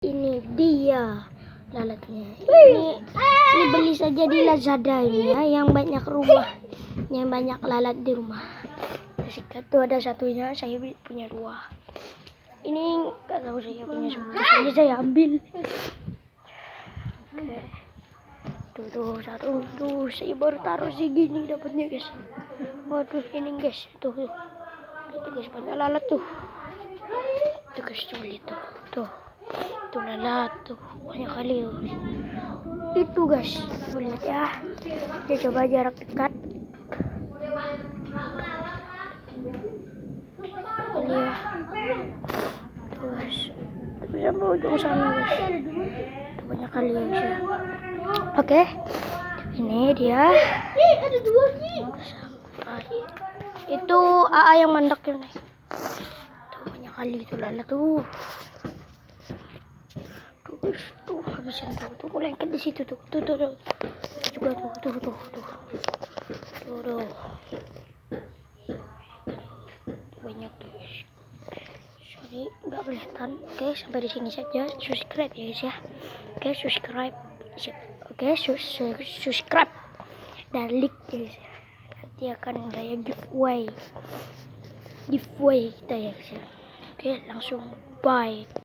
Ini dia lalatnya. Ini beli saja di Lazada ini ya, yang banyak lalat di rumah. Sikat tuh ada satunya, saya punya 2. Ini nggak tahu saya punya semua, jadi saya ambil. Oke. Tuh satu tuh, saya baru taruh segini dapatnya guys. Waduh ini guys, tuh guys banyak lalat tuh. Tuh guys sulit tuh lalat tuh banyak kali tuh. Itu guys, lihat ya. Kita coba jarak dekat. Ini ya. Tuh guys. Sampai ujung sana guys. Tuh banyak kali guys ya. Oke. Ini dia. Ada 2 nih. Itu AA yang mandak ini. Tuh banyak kali itu lalat tuh. Tuh habisin tuh lengket di situ tuh juga tuh banyak tuh guys. Sorry nggak kelihatan. Oke sampai di sini saja. Subscribe ya guys ya. Oke subscribe. Oke subscribe dan like guys. Nanti akan saya giveaway kita ya guys. Oke langsung bye.